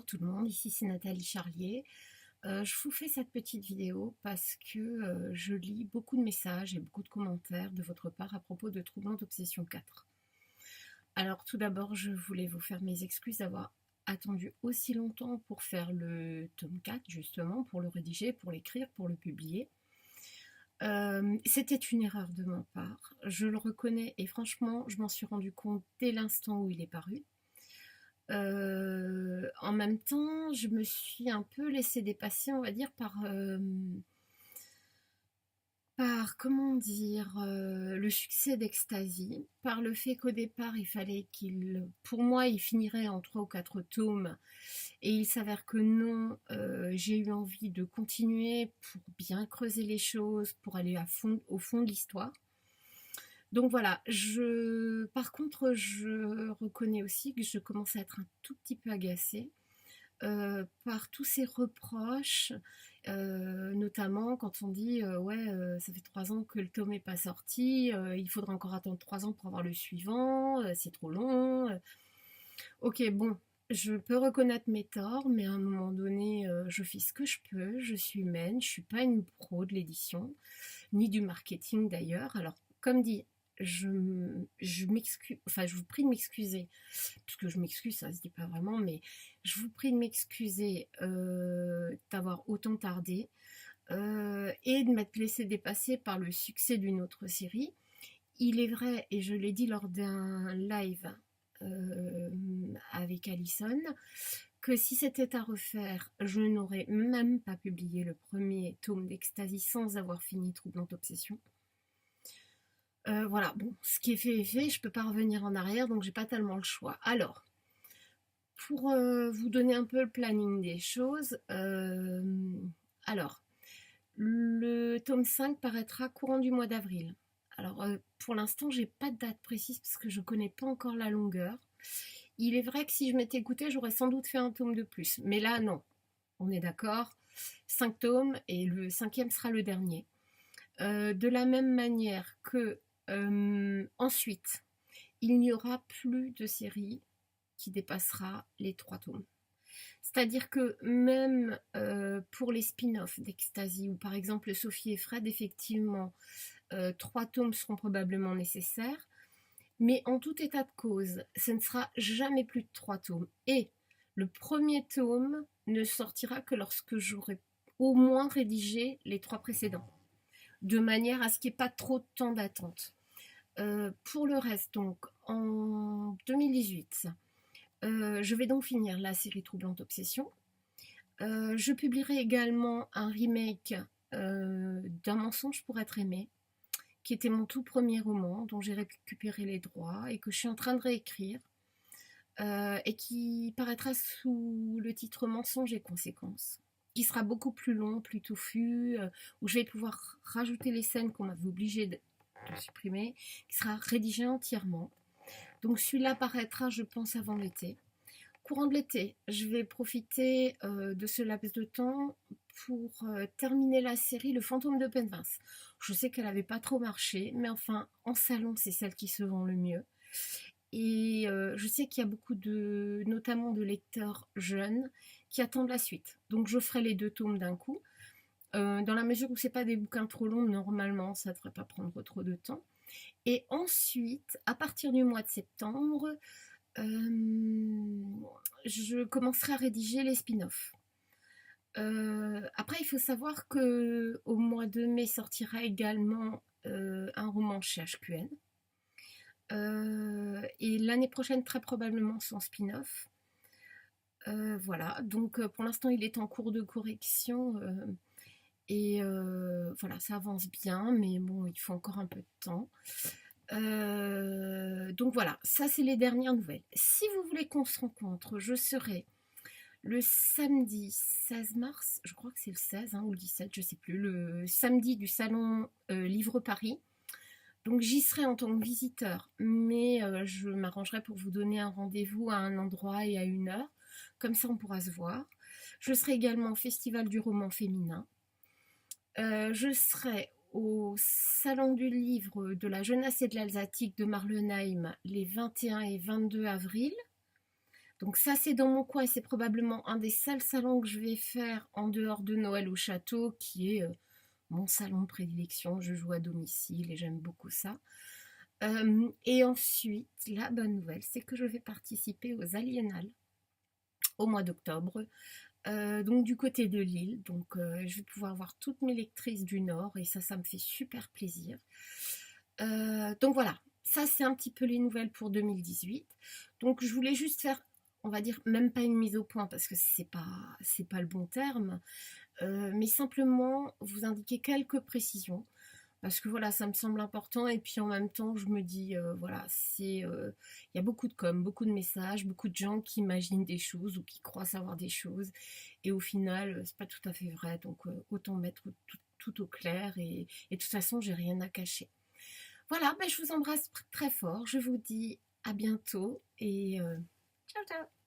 tout le monde, ici c'est Nathalie Charlier. Je vous fais cette petite vidéo parce que je lis beaucoup de messages et beaucoup de commentaires de votre part à propos de Troublante Obsession 4. Alors tout d'abord, je voulais vous faire mes excuses d'avoir attendu aussi longtemps pour faire le tome 4, justement, pour le rédiger, pour l'écrire, pour le publier. C'était une erreur de ma part, je le reconnais et franchement, je m'en suis rendu compte dès l'instant où il est paru. En même temps, je me suis un peu laissée dépasser, on va dire, par comment dire, le succès d'Ecstasy, par le fait qu'au départ, il fallait pour moi, il finirait en 3 ou 4 tomes, et il s'avère que non, j'ai eu envie de continuer pour bien creuser les choses, pour aller au fond de l'histoire. Donc voilà, par contre, je reconnais aussi que je commence à être un tout petit peu agacée par tous ces reproches, notamment quand on dit ouais, ça fait 3 ans que le tome n'est pas sorti, il faudra encore attendre 3 ans pour avoir le suivant, c'est trop long. Ok, bon, je peux reconnaître mes torts, mais à un moment donné, je fais ce que je peux, je suis humaine, je suis pas une pro de l'édition, ni du marketing d'ailleurs. Alors, comme dit, je m'excuse, enfin, je vous prie de m'excuser, parce que je m'excuse, ça se dit pas vraiment, mais je vous prie de m'excuser d'avoir autant tardé et de m'être laissé dépasser par le succès d'une autre série. Il est vrai, et je l'ai dit lors d'un live avec Alison, que si c'était à refaire, je n'aurais même pas publié le premier tome d'Ecstasy sans avoir fini Troublante Obsession. Voilà, bon, ce qui est fait est fait, je peux pas revenir en arrière, donc j'ai pas tellement le choix. Alors, pour vous donner un peu le planning des choses, alors, le tome 5 paraîtra courant du mois d'avril. Alors, pour l'instant, j'ai pas de date précise parce que je connais pas encore la longueur. Il est vrai que si je m'étais écoutée, j'aurais sans doute fait un tome de plus. Mais là, non. On est d'accord. 5 tomes et le 5e sera le dernier. De la même manière que ensuite, il n'y aura plus de série qui dépassera les 3 tomes. C'est-à-dire que même pour les spin-offs d'Ecstasy, ou par exemple Sophie et Fred, effectivement, 3 tomes seront probablement nécessaires. Mais en tout état de cause, ce ne sera jamais plus de 3 tomes. Et le premier tome ne sortira que lorsque j'aurai au moins rédigé les 3 précédents, de manière à ce qu'il n'y ait pas trop de temps d'attente. Pour le reste, donc, en 2018, je vais donc finir la série Troublante Obsession. Je publierai également un remake d'un mensonge pour être aimé, qui était mon tout premier roman, dont j'ai récupéré les droits et que je suis en train de réécrire, et qui paraîtra sous le titre Mensonges et conséquences, qui sera beaucoup plus long, plus touffu, où je vais pouvoir rajouter les scènes qu'on m'avait obligé de supprimer, qui sera rédigé entièrement. Donc celui-là paraîtra, je pense, avant l'été. Courant de l'été, je vais profiter de ce laps de temps pour terminer la série Le Fantôme de Penvince. Je sais qu'elle n'avait pas trop marché, mais enfin, en salon, c'est celle qui se vend le mieux. Et je sais qu'il y a beaucoup notamment de lecteurs jeunes, qui attendent la suite. Donc je ferai les 2 tomes d'un coup. Dans la mesure où c'est pas des bouquins trop longs, normalement, ça ne devrait pas prendre trop de temps. Et ensuite, à partir du mois de septembre, je commencerai à rédiger les spin-offs. Après, il faut savoir que au mois de mai sortira également un roman chez HQN. Et l'année prochaine, très probablement, son spin-off. Voilà, donc pour l'instant, il est en cours de correction. Et voilà, ça avance bien, mais bon, il faut encore un peu de temps. Donc voilà, ça c'est les dernières nouvelles. Si vous voulez qu'on se rencontre, je serai le samedi 16 mars, je crois que c'est le 16 ou le 17, je sais plus, le samedi du salon Livre Paris. Donc j'y serai en tant que visiteur, mais je m'arrangerai pour vous donner un rendez-vous à un endroit et à une heure. Comme ça on pourra se voir. Je serai également au Festival du roman féminin. Je serai au Salon du livre de la jeunesse et de l'Alsatique de Marlenheim les 21 et 22 avril. Donc ça, c'est dans mon coin et c'est probablement un des seuls salons que je vais faire en dehors de Noël au château, qui est mon salon de prédilection. Je joue à domicile et j'aime beaucoup ça. Et ensuite, la bonne nouvelle, c'est que je vais participer aux Aliénales au mois d'octobre. Donc du côté de Lille, donc je vais pouvoir voir toutes mes lectrices du Nord et ça me fait super plaisir. Donc voilà, ça c'est un petit peu les nouvelles pour 2018. Donc je voulais juste faire, on va dire, même pas une mise au point parce que c'est pas le bon terme, mais simplement vous indiquer quelques précisions parce que voilà, ça me semble important et puis en même temps, je me dis, voilà, il y a beaucoup de com, beaucoup de messages, beaucoup de gens qui imaginent des choses ou qui croient savoir des choses et au final, c'est pas tout à fait vrai, donc autant mettre tout au clair et de toute façon, j'ai rien à cacher. Voilà, ben, je vous embrasse très fort, je vous dis à bientôt et ciao ciao.